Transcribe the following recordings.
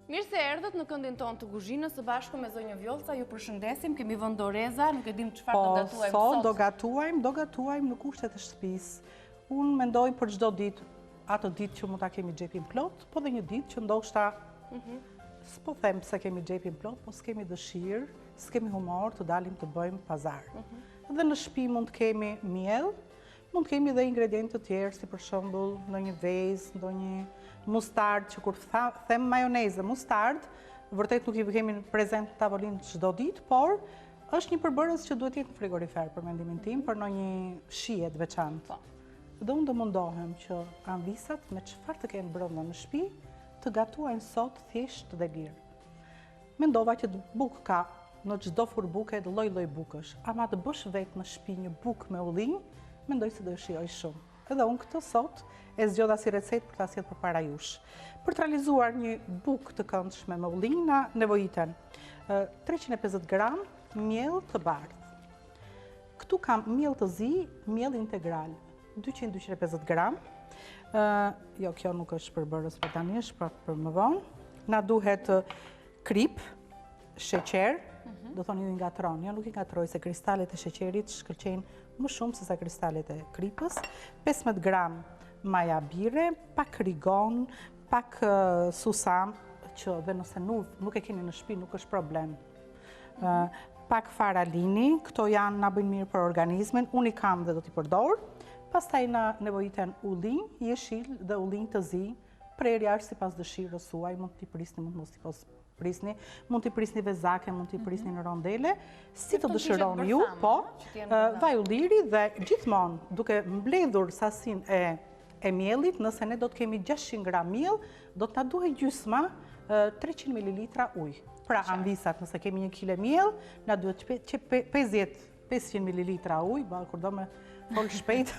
Mirë se erdhët në këndin tonë të kuzhinës së bashku me zonjë Vjollca, ju përshëndesim, kemi vënë doreza, nuk e dim çfarë do gatuajmë sot. Do gatuajmë në kushtet e shtëpisë. Unë mendoj për çdo ditë, atë ditë që mund ta kemi xhepin plot, po dhe një ditë që ndoshta s'po them se kemi xhepin plot, po s'kemi dëshirë, s'kemi humor të dalim të bëjmë pazar. Dhe në shtëpi mund të kemi miell, mund të kemi dhe ingredientë të tjerë, si për shembull ndonjë vezë, ndonjë mustard, që kur them majonezë, mustard, vërtet nuk i kemi prezent në tavolinë çdo ditë, por është një përbërës që duhet jetë në frigorifer për mendimin tim, për ndonjë shije të veçantë. Dhe unë do mundohem që anvisat me çfarë të kenë brenda në shtëpi të gatuajnë sot thjesht dhe lirë. Mendova që bukë ka në çdo fur buke lloj-lloj bukësh, ama të bësh vetë në shtëpi një bukë me ullinj, mendoj se do e shijoj shumë. Edhe unë këtë sot e zgjodha si recetë për ta sjellë përpara jush. Për të realizuar një bukë të këndshme me ullinj na nevojiten 350 gram miell të bardhë. Këtu kam miell të zi, miell integral, 200-250 gram. Jo, kjo nuk është përbërës për tani, është për më vonë. Na duhet krip, sheqer, do thoni ju i ngatron, jo nuk i ngatroj se kristalet e sheqerit shkëlqejnë më shumë se sa kristalet e kripës, 15 gram maja bire, pak rigon, pak susam, që dhe nëse nuk e keni në shtëpi nuk është problem. Pak faralini, këto janë na bëjnë mirë për organizmin, unë i kam dhe do t'i përdor. Pastaj na nevojiten ullinj, jeshil dhe ullinj të zi, prerja është sipas dëshirës suaj, mund t'i prisni, mund t'i prisni, mund t'i prisni vezake, mund t'i prisni në rondele, si të dëshironi ju, po, vaj ulliri dhe gjithmonë duke mbledhur sasin e miellit, nëse ne do të kemi 600 gram miell, do të na duhet gjysma 300 ml ujë. Pra anvisat, nëse kemi 1 kg miell, na duhet 500 ml ujë, kur do me fol shpejt.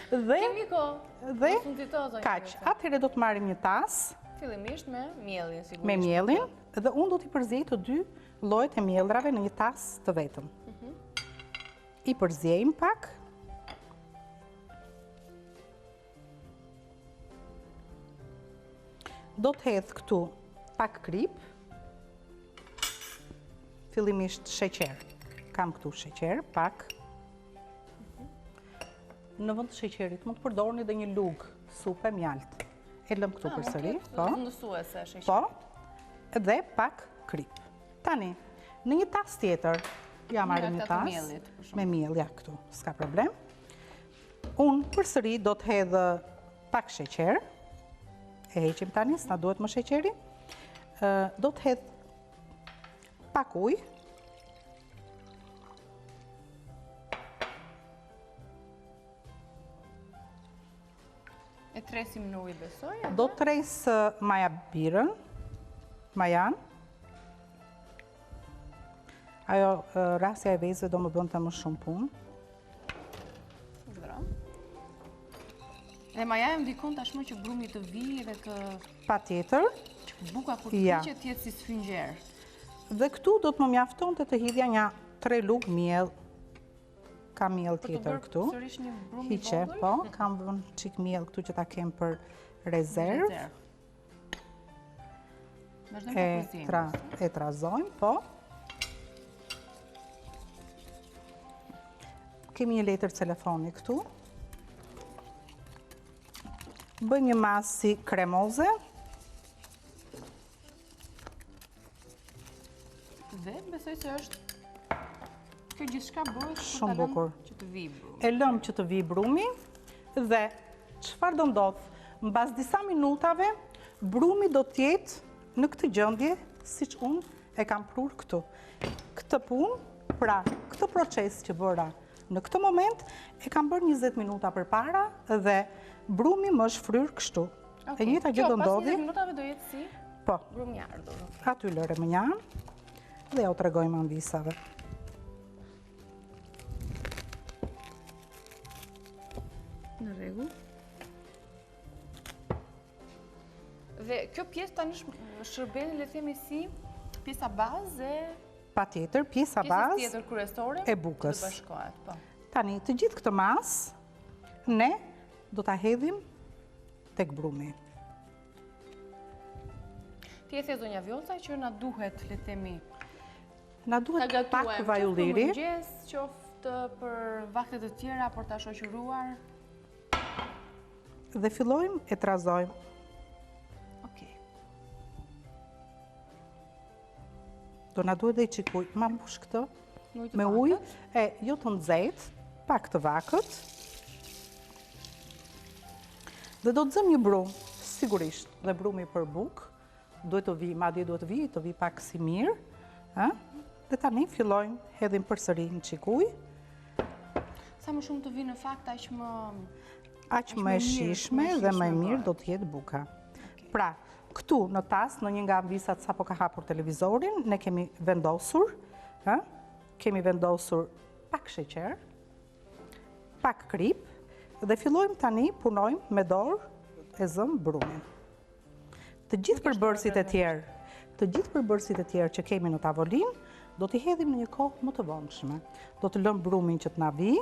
Kemi kohë. Dhe kaq, atëherë do të marrim një tas. Fillimisht me miellin, sigurisht. Me miellin, dhe unë do t'i përzjej të dy llojet e mieldrave në një tas të vetëm. I përzjejmë pak. Do të hedh këtu pak krip. Fillimisht sheqer. Kam këtu sheqer, pak. Në vend të sheqerit mund të përdorni edhe një lugë supe mjalt. E lëm këtu përsëri, po. Po. Dhe pak krip. Tani, në një tas tjetër, ja marrim një tas me miell, ja këtu, s'ka problem. Unë përsëri do të hedh pak sheqer. E heqim tani, s'na duhet më sheqeri. Do të hedh pak ujë. E tresim në ujë, besoj? Do të tres maja birën, majan. Ajo rasja e vezëve do më bënte më shumë punë. Dhe maja e ndikon tashmë që brumi të vijë dhe të... Patjetër. Që buka kur të piqet jetë si sfingjer. Dhe këtu do të më mjaftonte të hidhja një 3 lugë miell. Kam miell tjetër këtu. Hiqe, po, kam vënë çik miell këtu që ta kem për rezervë. E trazojmë, po. Kemi një letër celofani këtu. Bëjmë një masë si kremoze. Dhe besoj se është kjo gjithçka bëhet shumë bukur. Që të vijë brumi. E lëm që të vijë brumi dhe çfarë do ndodh? Mbas disa minutave brumi do të jetë në këtë gjendje siç unë e kam prur këtu. Këtë punë, pra këtë proces që bëra në këtë moment e kam bërë 20 minuta përpara dhe brumi më është fryr kështu. E njëjta gjë do ndodhi. Pas 20 minutave do jetë si? Po. Brumi i ardhur. Aty lëre më njan dhe ja u tregojmë anvisave. Në rregull. Dhe kjo pjesë tani shërben, le të themi, si pjesa bazë e... Patjetër, pjesa bazë tjetër kryesore e bukës. Të bashkohet, po. Tani, të gjithë këtë masë, ne do ta hedhim tek brumi. Pjesë e zonja Vjollca që na duhet, le të themi, Na duhet pak vajulliri. Qoftë për mëngjes, qoftë për vakte të tjera për ta shoqëruar. Dhe fillojmë e trazojmë. Okej. Do na duhet dhe i qikuj. Ma mbush këtë me Ujë ujë, jo të nxehtë, pak të vakët. Dhe do të zëm një brum, sigurisht, dhe brumi për bukë, duhet të vi, madje duhet të vi pak si mirë, dhe tani fillojmë, hedhim përsëri në qikuj. Sa më shumë të vi në fakt, Aq më e shishme dhe më e mirë do të jetë buka. Pra, këtu në tas, në një nga ambisat sa po ka hapur televizorin, ne kemi vendosur, pak sheqer, pak krip, dhe fillojmë tani punojmë me dorë e zëm brumin. Të gjithë përbërësit e tjerë që kemi në tavolinë, do t'i hedhim në një kohë më të vonshme. Do të lëm brumin që t'na vi.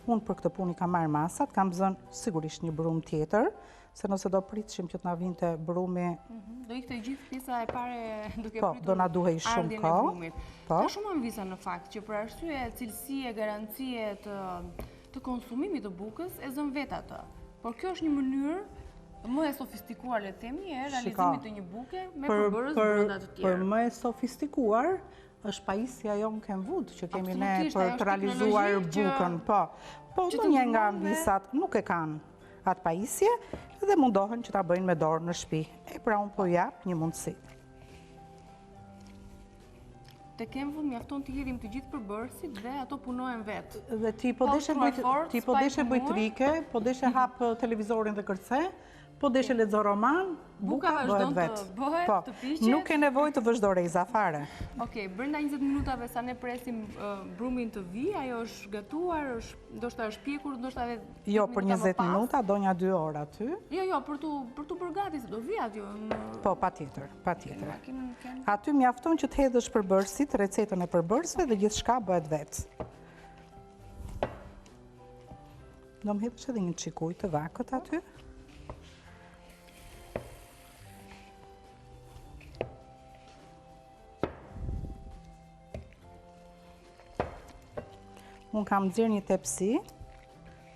Unë për këtë punë i kam marrë masat, kam zënë sigurisht një brum tjetër, se nëse do pritshim që t'na vinte brumi... Do ikte gjithë pjesa e pare duke pritur do na duhej shumë kohë. Ka shumë anvisa në fakt që për arsye cilësie, garancie të konsumimit të bukës e zëm vetë atë. Por kjo është një mënyrë më e sofistikuar, le të themi, e realizimit të një buke me përbërës brenda të tjerë. Për më e sofistikuar është pajisja jonë Kenwood që kemi ne për të realizuar bukën. Po, në një nga ambisat nuk e kanë atë pajisje dhe mundohen që ta bëjnë me dorë në shtëpi. E pra unë po jap një mundësi. Te Kenwood mjafton të hedhim të gjithë përbërësit dhe ato punojnë vetë. Dhe ti po deshe bëjtrike, po deshe hap televizorin dhe kërce, po deshe lexo roman, buka bëhet vetë. Të piqet. Nuk e nevojë të vësh dorë fare. Okej, brenda 20 minutave sa ne presim brumin të vi, ajo është gatuar, ndoshta është pjekur, ndoshta edhe... Jo, për 20 minuta, do një 2 orë aty. Jo, për tu përgati, se do vi aty. Po, patjetër. Aty mjafton që të hedhësh përbërësit, recetën e përbërësve dhe gjithçka bëhet vetë. Do më hedhësh edhe një qikuj të vakët aty. Unë kam nxjerrë një tepsi,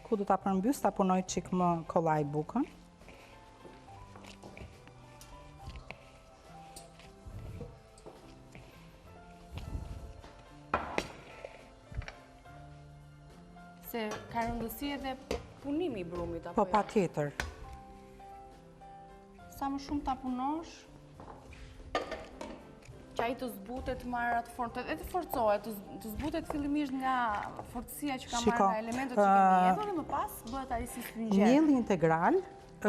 ku do ta përmbys, ta punoj çik më kollaj bukën. Se ka rëndësi edhe punimi i brumit, apo jo? Po, patjetër. Sa më shumë ta punosh, që ai të zbutet marrë atë formë, e të forcohet, të zbutet fillimisht nga fortësia që ka marrë nga elementet që kemi hedhur dhe më pas bëhet ai si spinxher. Mielli integral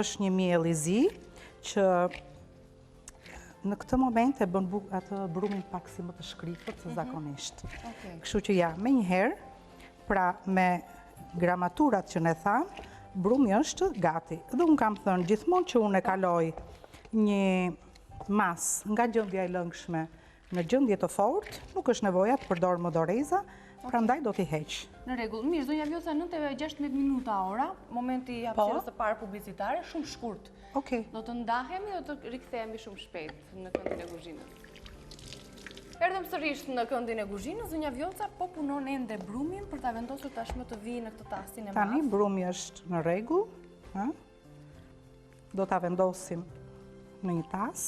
është një miell i zi që në këtë moment e bën atë brumin pak si më të shkrifët se zakonisht. Kështu që ja, me njëherë, pra me gramaturat që ne thamë, brumi është gati. Dhe unë kam thënë gjithmonë që unë e kaloj një mas nga gjendja e lëngshme në gjendje të fortë, nuk është nevoja të përdor modoreza, prandaj do t'i heq. Në rregull. Mirë, zonja Vjollca, 9:16 minuta ora, momenti i hapësirës së parë publicitare, shumë shkurt. Okej. Do të ndahemi dhe të rikthehemi shumë shpejt në këndin e kuzhinës. Erdhëm sërish në këndin e kuzhinës, zonja Vjollca po punon ende brumin për ta vendosur tashmë të vijë në këtë tastin e madh. Tani brumi është në rregull, do ta vendosim në një tas.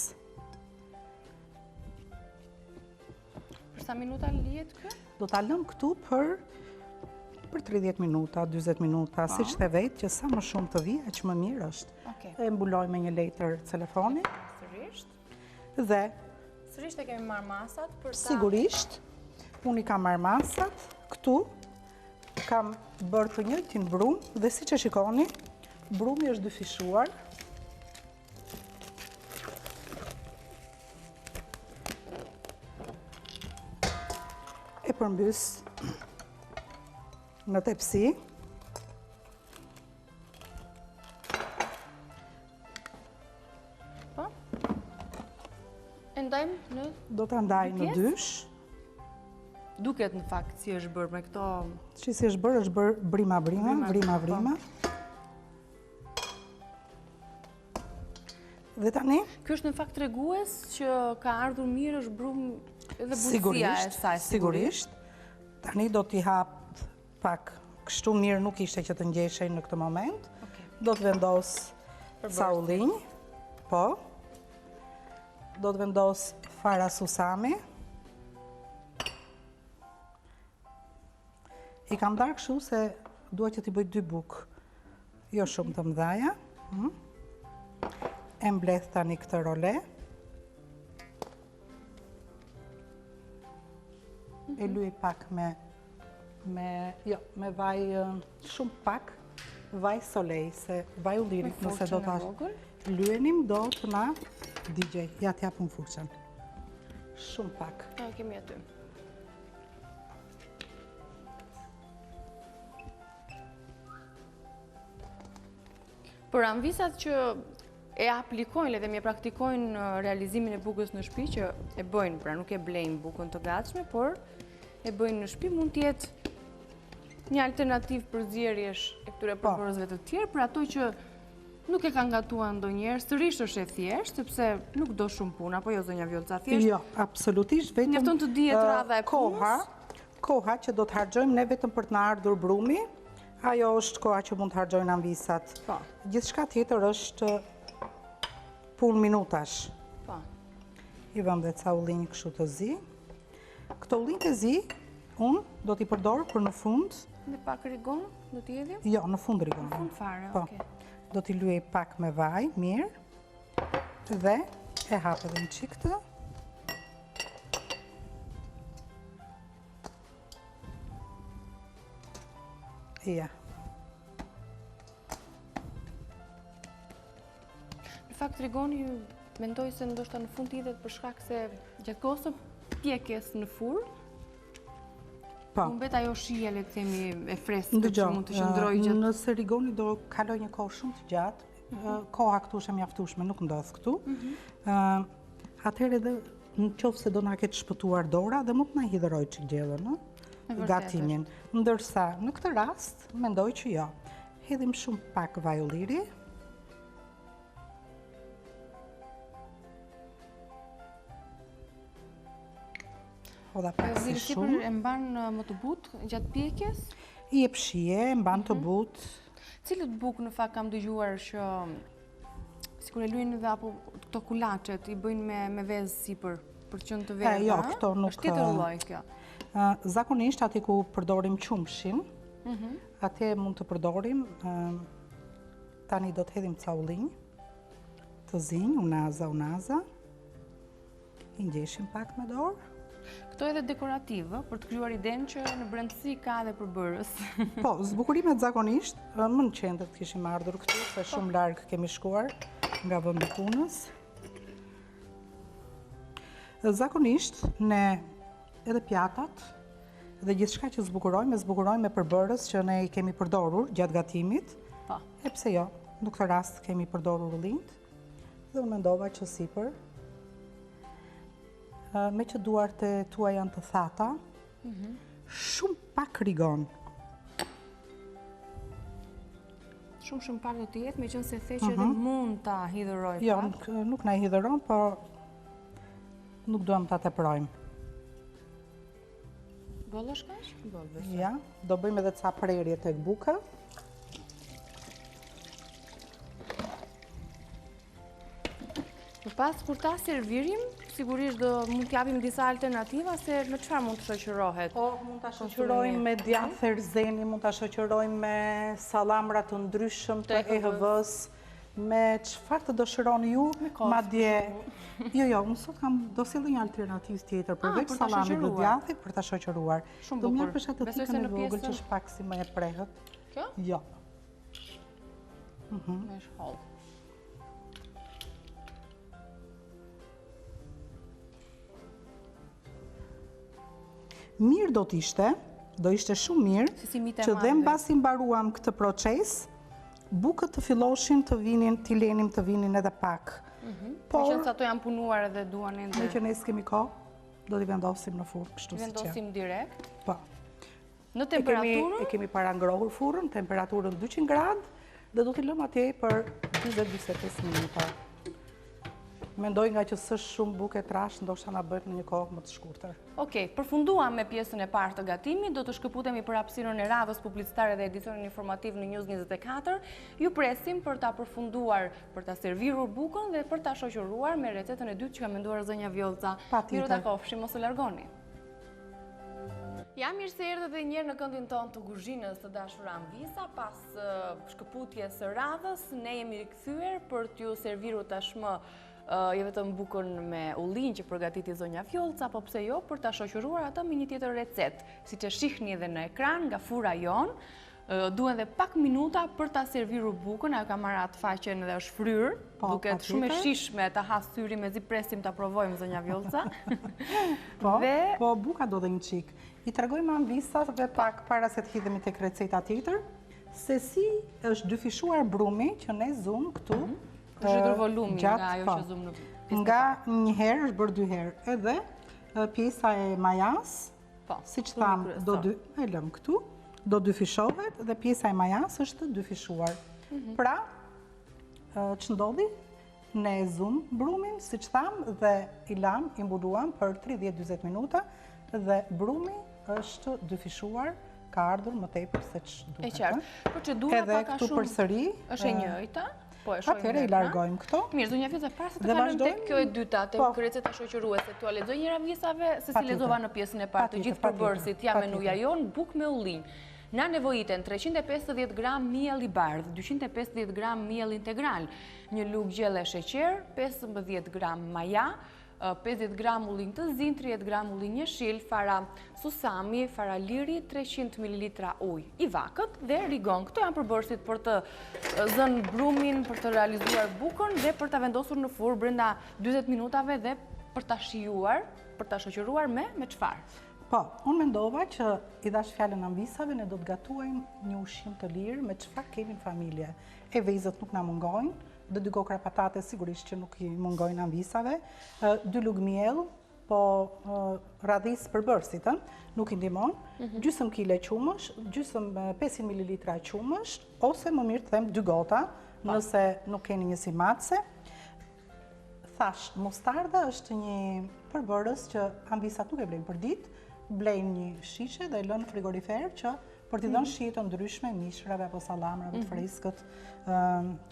Për sa minuta lihet kë? Do ta lëm këtu për 30 minuta, 40 minuta, siç the vetë që sa më shumë të vi, aq më mirë është. E mbuloj me një letër telefoni. Dhe sërish e kemi marrë masat për ta... Sigurisht, unë i kam marrë masat, këtu kam bërë të njëjtin brum dhe siç e shikoni, brumi është dyfishuar. E përmbys në tepsi. Po? E ndajmë në... Do të ndaj në dysh. Duket në fakt si është bërë me këto... Si është bërë brima-brima. Dhe tani? Kjo është në fakt tregues që ka ardhur mirë, është brum edhe butësia e saj. Sigurisht. Tani do t'i hap pak kështu mirë, nuk ishte që të ngjeshej në këtë moment. Do të vendos ca ullinj, po. Do të vendos fara susami. I kam darë kështu se dua që t'i bëj 2 bukë, jo shumë të mëdhaja. E mbledh tani këtë role. E luaj pak me vaj, shumë pak, vaj solej, se vaj ullirit nëse do të lyenim, do të na digjej. Ja t'japun furçën. Shumë pak. Kemi aty. Për anvisat që e aplikojnë dhe me praktikojnë realizimin e bukës në shtëpi, që e bëjnë, pra nuk e blejnë bukën të gatshme, por e bëjnë në shtëpi, mund t'jetë një alternativë për zgjerrjesh e këtyre përbërësve të tjerë, për ato që nuk e kanë gatuar ndonjëherë, sërish është e thjeshtë, sepse nuk do shumë punë, apo jo zonja Vjolca, thjesht? Jo, absolutisht, vetëm njofton të dihet radha e punës. Koha që do të harxojmë ne vetëm për të na ardhur brumi, ajo është koha që mund të harxojnë anvisat. Gjithçka tjetër është punë minutash. I vëm dhe ca ullinj kështu të zi. Këto ullinj të zi, unë do t'i përdor për në fund. Dhe pak rigon, do t'i jedhim? Jo, në fund rigon. Në fund fare, oke. Do t'i luaj pak me vaj, mirë. Dhe e hap edhe një çik këtë. Ja. Në fakt rigoni, mendoj se ndoshta në fund hidhet për shkak se gjatë kohës së pjekjes në furrë, mbet ajo shije, le të themi, e freskët që mund të qëndrojë gjatë. Nëse rigoni do kaloj një kohë shumë të gjatë, koha këtu është e mjaftueshme, nuk ndodh këtu. Atëherë edhe në qoftë se do na ketë shpëtuar dora dhe mund të na hidhëroj çik gjellën, gatimin. Ndërsa në këtë rast mendoj që jo. Hedhim shumë pak vaj ulliri. Hodha pak si shumë. E mban më të butë gjatë pjekjes? I jep shije, e mban të butë. Cilët bukë në fakt kam dëgjuar që sikur e luajnë edhe apo këto kulaçet i bëjnë me vezë sipër për të qenë të verdha? Jo, këto nuk. Është tjetër lloj kjo. Zakonisht aty ku përdorim qumshin, atje mund të përdorim, tani do të hedhim ca ullinj, të zinj, unaza, i ngjeshim pak me dorë. Këto edhe dekorativë, për të krijuar idenë që në brendësi ka edhe përbërës. Po, zbukurimet zakonisht, më në qendër të kishim ardhur këtu, se shumë larg kemi shkuar nga vendi punës. Zakonisht, ne edhe pjatat dhe gjithçka që zbukurojmë me përbërës që ne i kemi përdorur gjatë gatimit. E pse jo, në këtë rast kemi përdorur ullinjt dhe unë mendova që sipër, me që duart e tua janë të thata, shumë pak rigon. Shumë pak do të jetë, me qenë se the që edhe mund ta hidhëroj pak. Jo, nuk na hidhëron, por nuk duam ta teprojmë. Boll është kaq? Boll. Ja, do bëjmë edhe ca prerje tek buka. Më pas, kur ta servirim, sigurisht do mund t'japim disa alternativa, se me çfarë mund të shoqërohet? Mund ta shoqërojmë me djathë erzeni, mund ta shoqërojmë me sallamra të ndryshëm të EHV-s, me çfarë të dëshironi ju, madje. Jo, unë sot do sjellë një alternativë tjetër përveç sallamit dhe djathit për ta shoqëruar. Do më japësh atë tikën e vogël që është pak si më e prehët. Kjo? Jo. Është holl. Mirë do ishte shumë mirë që dhe mbasi mbaruam këtë proces, bukët të filloshin të vinin, t'i lenim të vinin edhe pak. Por që nëse ato janë punuar edhe duan ende. Me që ne s'kemi kohë, do t'i vendosim në furrë, kështu si që. Vendosim direkt? Po. Në temperaturën? E kemi para ngrohur furrën, temperaturën 200 gradë, dhe do t'i lëmë atje për 20-25 minuta. Mendoj nga që s'është shumë bukë e trash, ndoshta na bëhet në një kohë më të shkurtër. Okej, përfunduam me pjesën e parë të gatimit, do të shkëputemi për hapësirën e radhës publicitare dhe edicionin informativ në News 24. Ju presim për ta përfunduar, për ta servirur bukën dhe për ta shoqëruar me recetën e dytë që ka menduar zënja Vjollca. Miru ta kofshim, mos u largoni. Jam mirë se erdhe dhe njërë në këndin tonë të kuzhinës të dashur Anvisa. Pas shkëputjes së radhës, ne jemi rikthyer për t'ju serviru tashmë jo vetëm bukën me ullin që përgatiti zonja Vjollca, po pse jo për ta shoqëruar atë me një tjetër recet. Siç e shihni edhe në ekran nga fura jon, duhen dhe pak minuta për ta servirur bukën, ajo ka marrë atë faqen dhe është fryrë, duket shumë e shishme, ta has syri mezi presim ta provojmë zonja Vjollca. Po buka do dhe një çik. I tregojmë Anvisave pak para se të hidhemi tek receta tjetër, se si është dyfishuar brumi që ne zum këtu. Është rritur volumi nga ajo që zum në pjesë. Nga një herë është bërë 2 herë. Edhe pjesa e majas, siç tham, e lëm këtu, do dyfishohet dhe pjesa e majas është dyfishuar. Pra, që ndodhi? Ne zum brumin, siç tham, dhe i lam, i mbuluam për 30-40 minuta dhe brumi është dyfishuar, ka ardhur më tepër se ç'duhet. E qartë. Procedura edhe pak a këtu shumë përsëri është e njëjta. Atëherë i largojmë këto. Mirë, zonja Vjollca, para se të kalojmë tek kjo e dyta, tek receta shoqëruese, t'u lexoj njëra Anvisave se si lexova në pjesën e parë të gjithë përbërësit, ja menuja jon, bukë me ullin. Na nevojiten 350 gram miell i bardh, 250 gram miell integral, një lugë gjelle sheqer, 15 gram maja, 50 gram ullin të zi, 30 gram ullin jeshil, fara susami, fara liri, 300 ml ujë i vakët dhe rigon. Këto janë përbërësit për të zënë brumin, për të realizuar bukën dhe për të vendosur në furrë brenda 20 minutave dhe për të shijuar, për të shoqëruar me çfarë? Po, unë mendova që i dash fjalën Anvisave, ne do të gatuajmë një ushqim të lirë me çfarë kemi në familje. E vezët nuk na mungojnë, dhe 2 gokra patate sigurisht që nuk i mungojnë Anvisave, 2 lugë miell, po radhis përbërësit, nuk i ndihmon, gjysmë kile qumësh, gjysmë 500 ml qumësh, ose më mirë të them 2 gota, nëse nuk keni një simatse. Thash, mustarda është një përbërës që Anvisat nuk e blejnë për ditë, blejnë një shishe dhe lënë frigorifer që për t'i dhënë shije të ndryshme, mishrave apo sallamrave të freskët,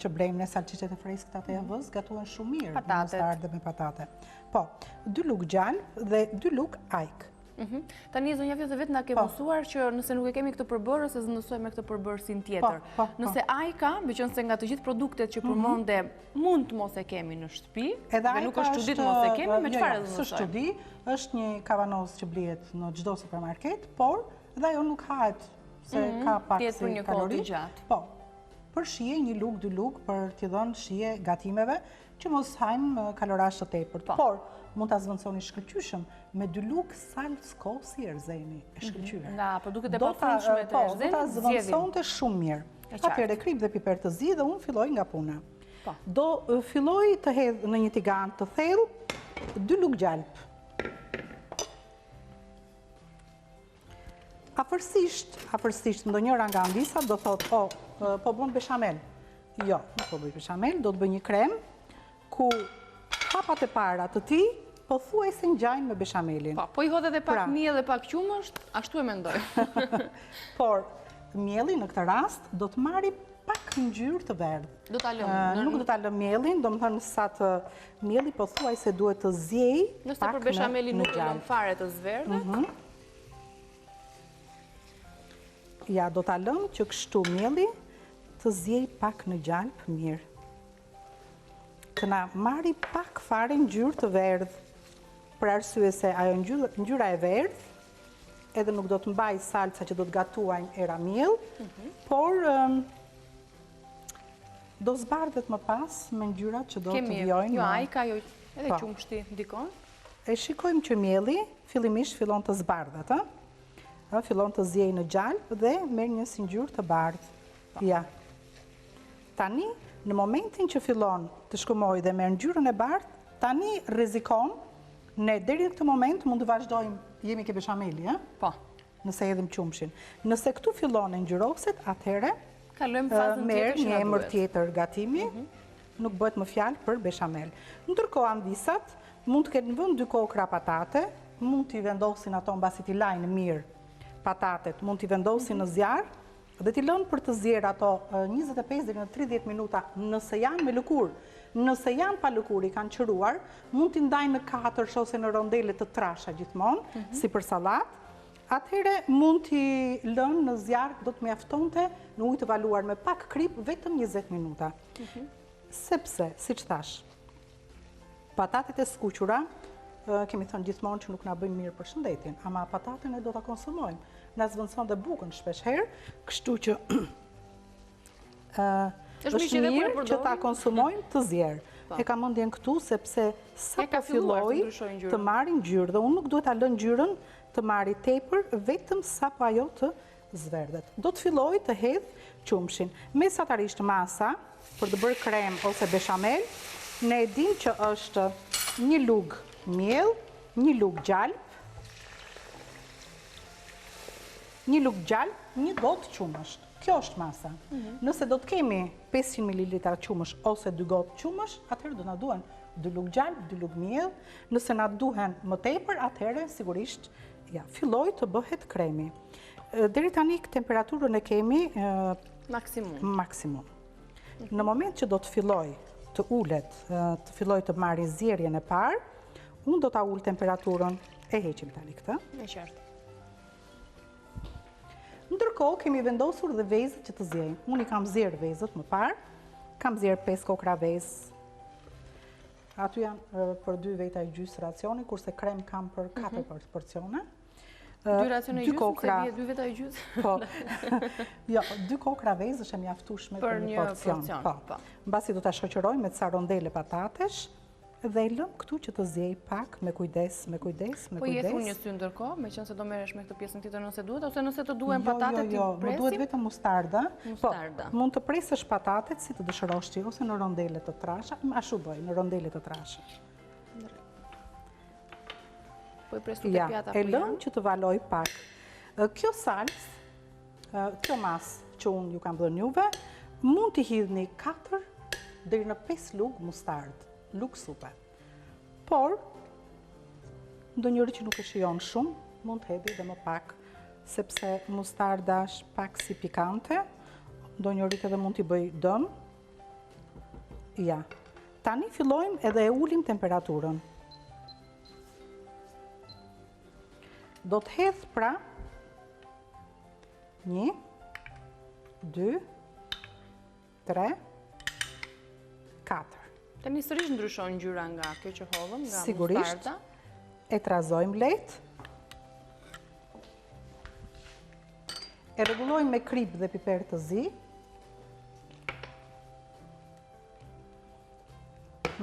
që blejmë ne salçiçet e freskëta të javës, gatuhen shumë mirë mustarde me patate. Po, 2 lugë gjalp dhe 2 lugë ajk. Tani zonja Vjollca vetë na ke mësuar që nëse nuk e kemi këtë përbërës, se zëndësojmë me këtë përbërësin tjetër. Nëse ajka, meqense nga të gjithë produktet që përmonde mund të mos e kemi në shtëpi, dhe nuk është çudit mos e kemi, me çfarë zëndësojmë? S'është çudi, është një kavanoz që blihet në çdo supermarket, por dhe ajo nuk hahet se ka pak si kalori. Po, për shije, 1 lugë, 2 lugë, për t'i dhënë shije gatimeve, që mos hajmë kalorash të tepërt. Por, mund t'a zvendësoni shkëlqyshëm me 2 lugë salcë kosi erzeni e shkëlqyer. Nga produktet e pafundshme të erzenit, do t'a zvendësonte shumë mirë. Atëherë krip dhe piper të zi dhe unë filloj nga puna. Do filloj të hedh në një tigan të thellë 2 lugë gjalp. Afërsisht ndonjëra nga Anvisa do thotë, po bën bechamel. Jo, nuk po bëj bechamel, do të bëj një krem ku hapat e para të tij po thuajse ngjajnë me bechamelin. Po i hodh edhe pak miell dhe pak qumësht, ashtu e mendoj. Por mielli në këtë rast do të marri pak ngjyrë të verdhë. Do ta lëm. Nuk do ta lëm miellin, domethënë sa të mielli po thuajse duhet të zjej pak në. Nëse për bechamelin nuk e lëm fare të zverdhet. Ja, do ta lëm që kështu mielli të zjej pak në gjalp mirë. Të na marri pak fare ngjyrë të verdhë, për arsye se ajo ngjyra e verdhë edhe nuk do të mbaj salca që do të gatuajmë era miell, por do zbardhet më pas me ngjyrat që do të vijojnë. Jo ajka, jo edhe qumshti ndikon. E shikojmë që mielli fillimisht fillon të zbardhet, fillon të zjej në gjalp dhe merr një ngjyrë të bardhë. Ja. Tani, në momentin që fillon të shkëmojë dhe merr ngjyrën e bardhë, tani rrezikon, ne deri në këtë moment mund të vazhdojmë, jemi ke bechameli, Po. Nëse hedhim qumshin. Nëse këtu fillon e ngjyroset, atëherë kalojmë fazën tjetër merr një emër tjetër gatimi, nuk bëhet më fjalë për beshamel. Ndërkohë andisat mund të kenë në vend 2 kokra patate, mund t'i vendosin ato mbasi t'i lajnë mirë patatet, mund t'i vendosin në zjarr dhe t'i lënë për të zier ato 25 deri në 30 minuta nëse janë me lëkurë. Nëse janë pa lëkurë, i kanë qëruar, mund t'i ndajnë në 4 ose në rondele të trasha gjithmonë, si për sallatë. Atëherë mund t'i lënë në zjarr, do të mjaftonte në ujë të valuar me pak krip vetëm 20 minuta. Sepse, siç thash, patatet e skuqura kemi thënë gjithmonë që nuk na bëjnë mirë për shëndetin, ama pataten e do ta konsumojmë. Na zvendëson dhe bukën shpesh herë, kështu që është mirë që ta konsumojmë të zier. E kam mendjen këtu sepse sa ka filloi të marrin ngjyrë dhe unë nuk duhet ta lë ngjyrën të marrë tepër vetëm sapo ajo të zverdhet. Do të filloj të hedh qumshin. Mesatarisht masa për të bërë krem ose beshamel, ne e dim që është 1 lugë miell, 1 lugë gjalp, 1 lugë gjalp, 1 gotë qumësh. Kjo është masa. Nëse do të kemi 500 ml qumësh ose 2 gotë qumësh, atëherë do na duhen 2 lugë gjalp, 2 lugë miell. Nëse na duhen më tepër, atëherë sigurisht filloj të bëhet kremi. Deri tani temperaturën e kemi maksimum. Në moment që do të filloj të ulet, të filloj të marrë zjerjen e parë, unë do ta ul temperaturën, e heqim tani këtë. Me qartë. Ndërkohë kemi vendosur dhe vezët që të zjejmë. Unë i kam zjerë vezët më parë, kam zjerë 5 kokra vezë. Aty janë për 2 veta e gjysë racioni, kurse krem kam për 4 porcione. 2 racione e gjysë, se bie 2 veta e gjysë? Po. Jo, 2 kokra vezë është e mjaftueshme për një porcion. Po. Mbasi do ta shoqëroj me ca rondele patatesh dhe i lëm këtu që të zjej pak me kujdes. Po jetë unë një sy ndërkohë, me qenë se do merresh me këtë pjesën tjetër nëse duhet, ose nëse të duhen patatet ti presim? Jo, më duhet vetëm mustarda. Po, mund të presësh patatet si të dëshirosh ti, ose në rondele të trasha, ashtu bëj, në rondele të trasha. Po i pres të pjata e lëm që të valoj pak. Kjo salcë, kjo masë që unë ju kam dhënë juve, mund t'i hidhni 4 deri në 5 lugë mustardë. Lugë supe. Por, ndonjëri që nuk e shijon shumë, mund të hedhi dhe më pak, sepse mustarda është pak si pikante, ndonjërit edhe mund t'i bëj dëm. Ja. Tani fillojmë edhe e ulim temperaturën. Do të hedh pra 1, 2, 3, 4. Tani sërish ndryshon ngjyra nga kjo që hodhëm, nga mustarda. Sigurisht, e trazojmë lehtë. E rregullojmë me krip dhe piper të zi.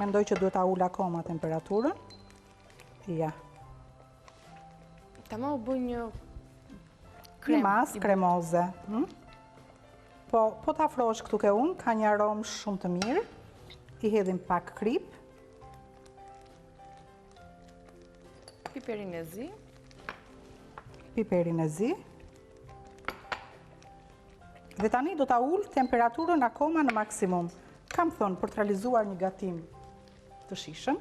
Mendoj që duhet ta ul akoma temperaturën. Ja. Tama u bë një krem. Një masë kremoze. Po ta afrosh këtu ke unë, ka një aromë shumë të mirë. I hedhim pak krip. Piperin e zi. Piperin e zi. Dhe tani do ta ul temperaturën akoma në maksimum. Kam thënë për të realizuar një gatim të shishëm,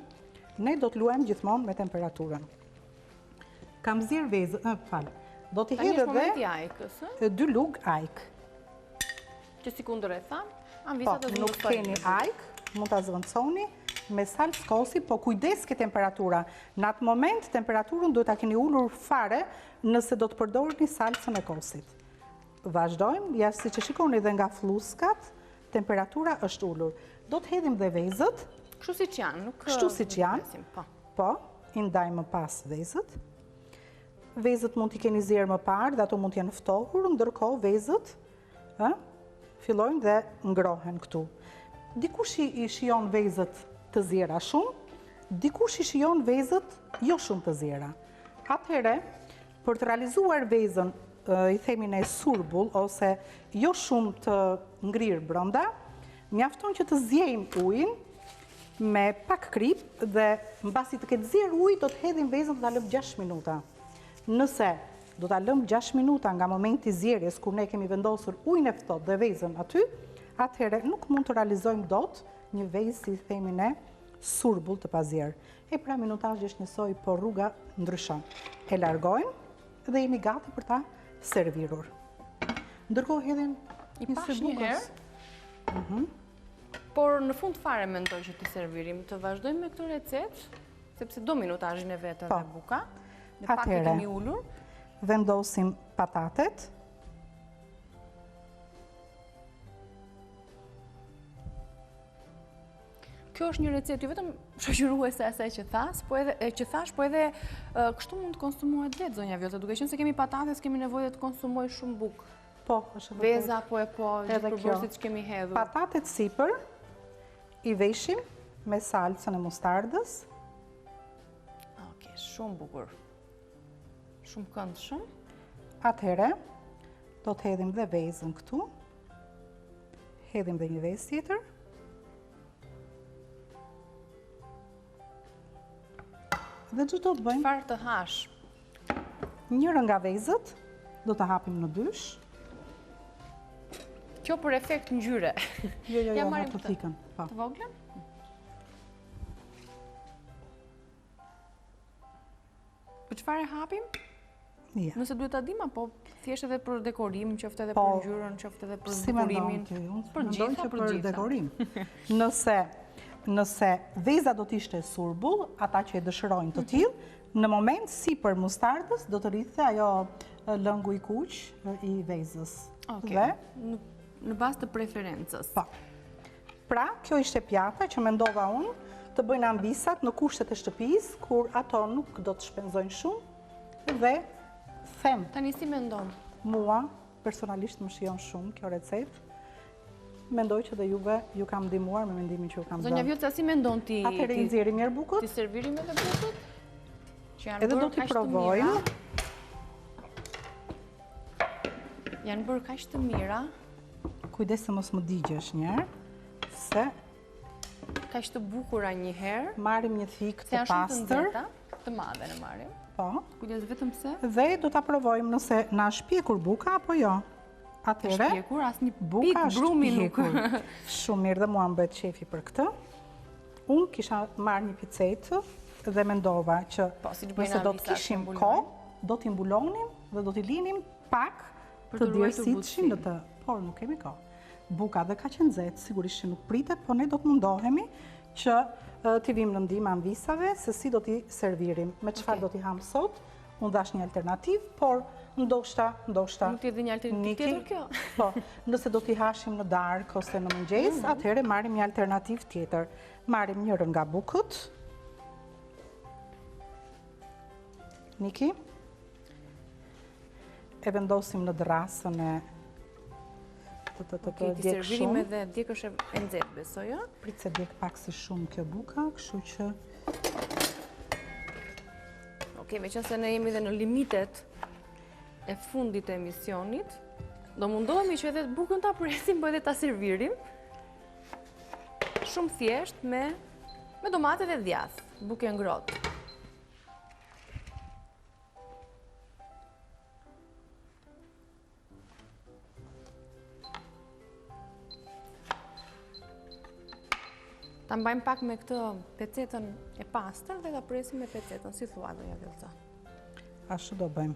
ne do të luajmë gjithmonë me temperaturën. Kam zirë vezë, do t'i hedhë edhe 2 lugë ajk. Që si kundër e tham, nuk keni ajk, mund t'a zvendësoni me salcë kosi, po kujdes ke temperatura. Në atë moment, temperaturën duhet ta keni ulur fare nëse do të përdorni salcën e kosit. Vazhdojmë, ja si që shikoni dhe nga fluskat, temperatura është ulur. Do të hedhim dhe vezët. Kështu si që janë, nuk... Kështu si që janë, po, i ndajmë më pas vezët. Vezët mund t'i keni zjerë më parë, dhe ato mund t'janë ftohur, ndërkohë vezët fillojnë dhe ngrohen këtu. Dikush i shijon vezët të zjera shumë, dikush i shijon vezët jo shumë të zjera. Atëherë, për të realizuar vezën, i themi ne surbull, ose jo shumë të ngrirë brenda, mjafton që të zjejmë ujin me pak krip dhe mbasi të ketë zjerë ujë, do të hedhim vezën të ta lëmë 6 minuta. Nëse do ta lëmë 6 minuta nga momenti zjerjes, kur ne kemi vendosur ujin e ftohtë dhe vezën aty, atëherë nuk mund të realizojmë dot një vezë, si themi ne, surbull të pazjerë. E pra minutazhi është njësoj, por rruga ndryshon. E largojmë dhe jemi gati për ta servirur. Ndërkohë hedhim I pash një herë, por në fund fare mendoj që të servirim. Të vazhdojmë me këtë recet, sepse do minutazhin e vetë dhe buka. Dhe pak e kemi ullur. Vendosim patatet. Kjo është një recet jo vetëm shoqëruese asaj që thash, po edhe kështu mund të konsumohet vetë, zonja Vjota, duke qenë se kemi patates, kemi nevojë të konsumoj shumë bukë. Po, është vërtet. Veza po gjithë përbërësit që kemi hedhur. Patatet sipër i veshim me salcën e mustardës. Okej, shumë bukur. Shumë këndshëm. Atëherë, do të hedhim dhe vezën këtu. Hedhim dhe një vezë tjetër. Dhe që do të bëjmë? Çfarë të hash? Njërën nga vezët do të hapim në dysh. Kjo për efekt ngjyre. Jo, të thikën. Të voglën? Për çfarë hapim? Ja. Nëse duhet ta dim apo thjesht edhe për dekorim, qoftë edhe për ngjyrën, qoftë edhe për bukurimin. Për gjitha, për dekorim. Nëse veza do t'ishte surbull, ata që e dëshirojnë të tillë, në moment sipër mustardës do të rrithe ajo lëngu i kuq i vezës. Okej. Në bazë të preferencës. Po. Pra, kjo ishte pjata që mendova unë të bëjnë ambisat në kushtet e shtëpisë, kur ato nuk do të shpenzojnë shumë dhe them. Tani si mendon? Mua personalisht më shijon shumë kjo recetë. Mendoj që dhe juve ju kam ndihmuar me mendimin që ju kam dhënë. Zonja Vjoca, si mendon ti? Atëherë i nxjerrim mirë bukët. Ti servirim edhe bukët? Edhe do t'i provojmë. Janë bërë kaq të mira. Kujdes se mos më digjesh një herë, se kaq të bukura një herë. Marrim një thikë të pastër. Të nxehta, të madhe në marrim. Po. Kujdes vetëm se. Dhe do ta provojmë nëse na shpjekur buka apo jo. Atëherë, shpjekur, asnjë pik brumi nuk. Shumë mirë dhe mua më bëhet shefi për këtë. Unë kisha marrë një picetë dhe mendova që nëse do të kishim kohë, do t'i mbulonim dhe do t'i linim pak të djersitëshin në të, por nuk kemi kohë. Buka dhe ka qenë nxehtë, sigurisht që nuk pritet, por ne do të mundohemi që t'i vim në ndihmë anvisave se si do t'i servirim, me çfarë do t'i ham sot. Unë dash një alternativë, por ndoshta nuk t'i dhe një alternativë tjetër kjo. Po, nëse do t'i hashim në darkë ose në mëngjes, atëherë marrim një alternativë tjetër. Marrim njërën nga bukët. Niki. E vendosim në drasën e Ti servirim edhe djegësh e nxehtë, besoj, jo? Prit se djeg pak si shumë kjo buka, kështu që Okej, meqense ne jemi dhe në limitet e fundit të emisionit, do mundohemi që edhe bukën ta presim, po edhe ta servirim. Shumë thjesht me domate dhe djath, bukë ngrohtë. Ta mbajmë pak me këtë pecetën e pastër dhe ta presim me pecetën, si thua zonja Vjoca. Ashtu do bëjmë.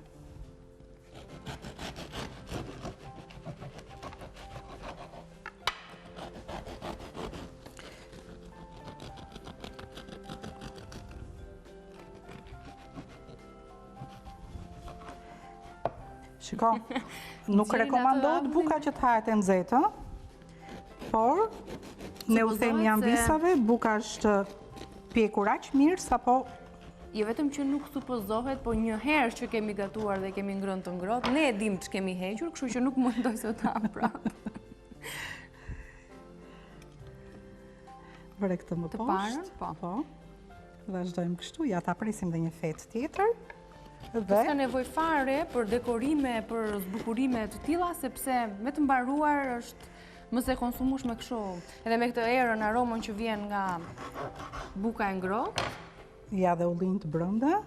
Shiko, nuk rekomandohet buka që të hahet e nxehtë, por ne u themi ambisave, buka është pjekur aq mirë sapo jo vetëm që nuk supozohet, po një herë që kemi gatuar dhe kemi ngrënë të ngrohtë, ne e dim që kemi hequr, kështu që nuk mundoj se ta prapë. Vëre këtë më poshtë. Të parën, po. Vazhdojmë kështu, ja ta presim dhe një fetë tjetër. S'ka nevojë fare për dekorime, për zbukurime të tilla, sepse me të mbaruar është mëse konsumueshme kështu, edhe me këtë erën, aromën që vjen nga buka e ngrohtë. Ja dhe ullin të brënda.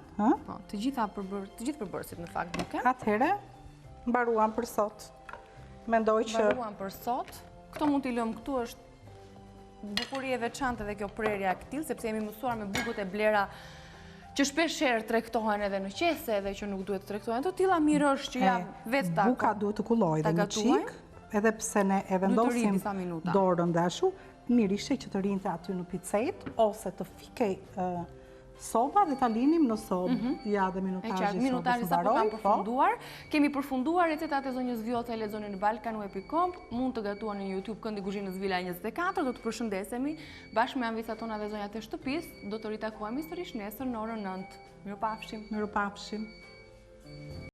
Po, të gjithë përbërësit në fakt duke. Atëherë, mbaruam për sot. Mendoj që... Mbaruam për sot. Këto mund t'i lëmë këtu është bukurie veçantë edhe kjo prerja e këtill, sepse jemi mësuar me bukët e blera që shpeshherë tregtohen edhe në qese edhe që nuk duhet të tregtohen. Të tilla mirë është që janë vetë ta. Buka duhet të kullojë dhe një çik, edhe pse ne e vendosim dorën dhe ashtu, mirë ishte që të rinte aty në picet ose të fikej soba dhe ta linim në sobë. Ja dhe minutazhi sa po kam përfunduar. Kemi përfunduar recetat e zonjës Vjota, e lexoni në balkanweb.com. Mund të gatuani në YouTube Këndi Kuzhinës Vila 24. Do të përshëndesemi bashkë me anvisat tona dhe zonjat e shtëpisë. Do të ritakohemi sërish nesër në orën 9. Mirupafshim. Mirupafshim.